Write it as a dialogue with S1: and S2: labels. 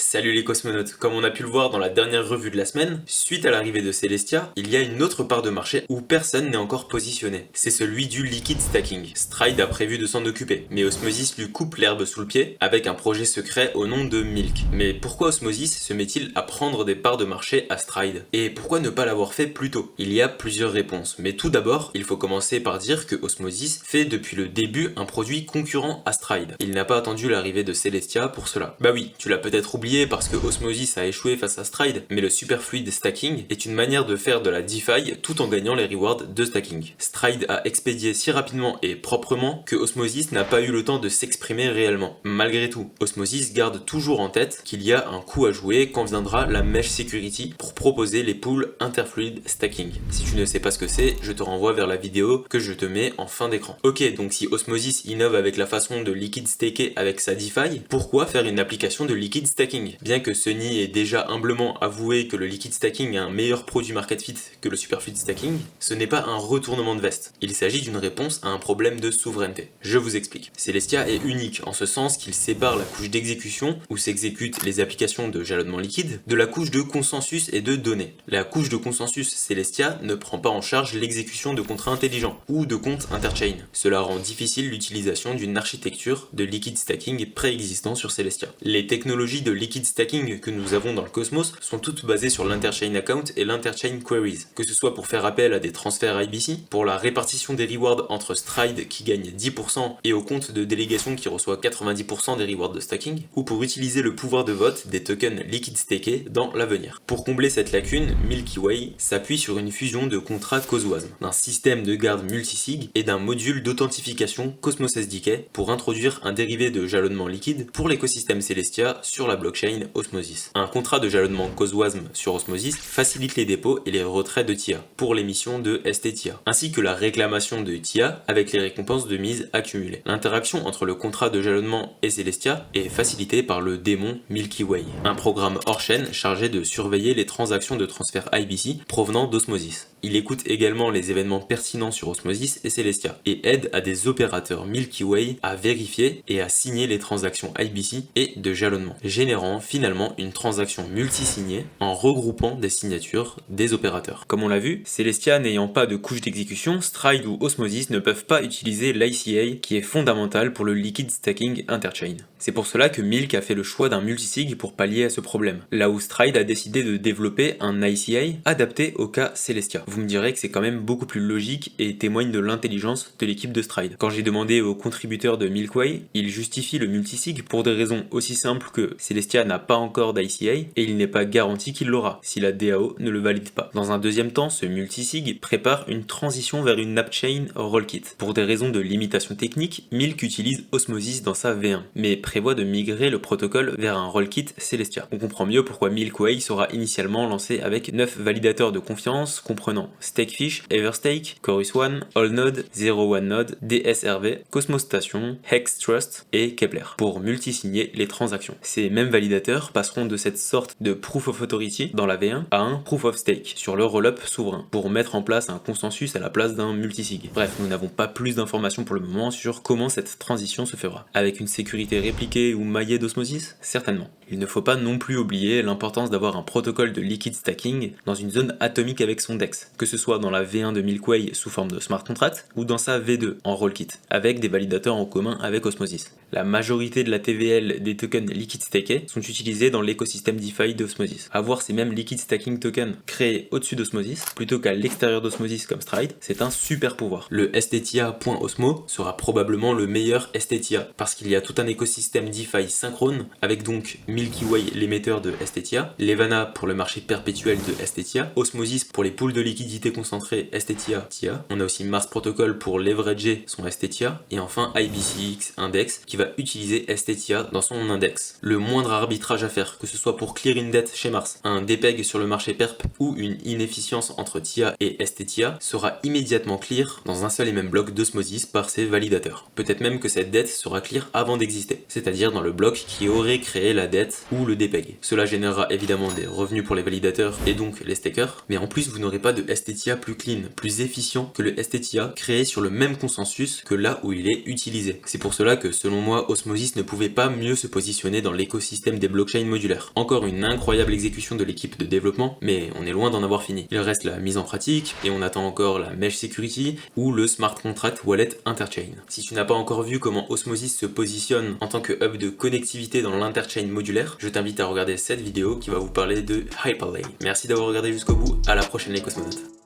S1: Salut les cosmonautes, comme on a pu le voir dans la dernière revue de la semaine, suite à l'arrivée de Celestia, il y a une autre part de marché où personne n'est encore positionné. C'est celui du liquid stacking. Stride a prévu de s'en occuper, mais Osmosis lui coupe l'herbe sous le pied avec un projet secret au nom de Milk. Mais pourquoi Osmosis se met-il à prendre des parts de marché à Stride? Et pourquoi ne pas l'avoir fait plus tôt? Il y a plusieurs réponses, mais tout d'abord, il faut commencer par dire que Osmosis fait depuis le début un produit concurrent à Stride. Il n'a pas attendu l'arrivée de Celestia pour cela. Bah oui, tu l'as peut-être oublié parce que Osmosis a échoué face à Stride, mais le superfluid stacking est une manière de faire de la DeFi tout en gagnant les rewards de stacking. Stride a expédié si rapidement et proprement que Osmosis n'a pas eu le temps de s'exprimer réellement. Malgré tout, Osmosis garde toujours en tête qu'il y a un coup à jouer quand viendra la mesh security pour proposer les pools interfluid stacking. Si tu ne sais pas ce que c'est, je te renvoie vers la vidéo que je te mets en fin d'écran. Ok, donc si Osmosis innove avec la façon de liquid staker avec sa DeFi, pourquoi faire une application de liquid stacking? Bien que Sunny ait déjà humblement avoué que le liquid stacking est un meilleur produit market fit que le superfluid stacking, ce n'est pas un retournement de veste. Il s'agit d'une réponse à un problème de souveraineté. Je vous explique. Celestia est unique en ce sens qu'il sépare la couche d'exécution, où s'exécutent les applications de jalonnement liquide, de la couche de consensus et de données. La couche de consensus Celestia ne prend pas en charge l'exécution de contrats intelligents ou de comptes interchain. Cela rend difficile l'utilisation d'une architecture de liquid stacking préexistant sur Celestia. Les technologies de liquid stacking que nous avons dans le Cosmos sont toutes basées sur l'interchain account et l'interchain queries, que ce soit pour faire appel à des transferts IBC, pour la répartition des rewards entre Stride qui gagne 10% et au compte de délégation qui reçoit 90% des rewards de stacking, ou pour utiliser le pouvoir de vote des tokens liquid stakés dans l'avenir. Pour combler cette lacune, Milky Way s'appuie sur une fusion de contrats CosWasm, d'un système de garde multisig et d'un module d'authentification Cosmos SDK pour introduire un dérivé de jalonnement liquide pour l'écosystème Celestia sur la blockchain Osmosis. Un contrat de jalonnement CosWasm sur Osmosis facilite les dépôts et les retraits de TIA pour l'émission de STTIA, ainsi que la réclamation de TIA avec les récompenses de mise accumulées. L'interaction entre le contrat de jalonnement et Celestia est facilitée par le démon Milky Way, un programme hors chaîne chargé de surveiller les transactions de transfert IBC provenant d'Osmosis. Il écoute également les événements pertinents sur Osmosis et Celestia et aide à des opérateurs Milky Way à vérifier et à signer les transactions IBC et de jalonnement, générant finalement une transaction multisignée en regroupant des signatures des opérateurs. Comme on l'a vu, Celestia n'ayant pas de couche d'exécution, Stride ou Osmosis ne peuvent pas utiliser l'ICA qui est fondamental pour le liquid stacking interchain. C'est pour cela que Milk a fait le choix d'un multisig pour pallier à ce problème, là où Stride a décidé de développer un ICA adapté au cas Celestia. Vous me direz que c'est quand même beaucoup plus logique et témoigne de l'intelligence de l'équipe de Stride. Quand j'ai demandé aux contributeurs de Milkway, ils justifient le multisig pour des raisons aussi simples que Celestia n'a pas encore d'ICA et il n'est pas garanti qu'il l'aura si la DAO ne le valide pas. Dans un deuxième temps, ce multisig prépare une transition vers une appchain rollkit. Pour des raisons de limitation technique, Milk utilise Osmosis dans sa V1, mais prévoit de migrer le protocole vers un rollkit Celestia. On comprend mieux pourquoi Milkway sera initialement lancé avec 9 validateurs de confiance comprenant Stakefish, Everstake, Chorus One, Allnode, 01node, DSRV, Cosmos Station, Hex Trust et Kepler pour multisigner les transactions. Ces mêmes validateurs passeront de cette sorte de Proof of Authority dans la V1 à un Proof of Stake sur le rollup souverain pour mettre en place un consensus à la place d'un multisig. Bref, nous n'avons pas plus d'informations pour le moment sur comment cette transition se fera. Avec une sécurité répliquée ou maillée d'Osmosis? Certainement. Il ne faut pas non plus oublier l'importance d'avoir un protocole de liquid stacking dans une zone atomique avec son DEX, que ce soit dans la V1 de Milkway sous forme de smart contract ou dans sa V2 en rollkit, avec des validateurs en commun avec Osmosis. La majorité de la TVL des tokens liquid stakés sont utilisés dans l'écosystème DeFi d'Osmosis. Avoir ces mêmes liquid stacking tokens créés au-dessus d'Osmosis plutôt qu'à l'extérieur d'Osmosis comme Stride, c'est un super pouvoir. Le STTIA.osmo sera probablement le meilleur STTIA parce qu'il y a tout un écosystème DeFi synchrone avec donc Milky Way l'émetteur de STTIA, Levana pour le marché perpétuel de STTIA, Osmosis pour les pools de liquidité concentrée STTIA, TIA. On a aussi Mars Protocol pour leverager son STTIA et enfin IBCX Index qui va utiliser STTIA dans son index. Le moindre arbitrage à faire, que ce soit pour clear une dette chez Mars, un dépeg sur le marché perp ou une inefficience entre TIA et STTIA sera immédiatement clear dans un seul et même bloc d'Osmosis par ses validateurs. Peut-être même que cette dette sera clear avant d'exister, c'est-à-dire dans le bloc qui aurait créé la dette wallet ou le DPEG. Cela générera évidemment des revenus pour les validateurs et donc les stakers, mais en plus vous n'aurez pas de STTA plus clean, plus efficient que le STTA créé sur le même consensus que là où il est utilisé. C'est pour cela que selon moi Osmosis ne pouvait pas mieux se positionner dans l'écosystème des blockchains modulaires. Encore une incroyable exécution de l'équipe de développement, mais on est loin d'en avoir fini. Il reste la mise en pratique et on attend encore la mesh security ou le smart contract wallet interchain. Si tu n'as pas encore vu comment Osmosis se positionne en tant que hub de connectivité dans l'interchain modulaire, je t'invite à regarder cette vidéo qui va vous parler de Hyperlay. Merci d'avoir regardé jusqu'au bout, à la prochaine les cosmonautes.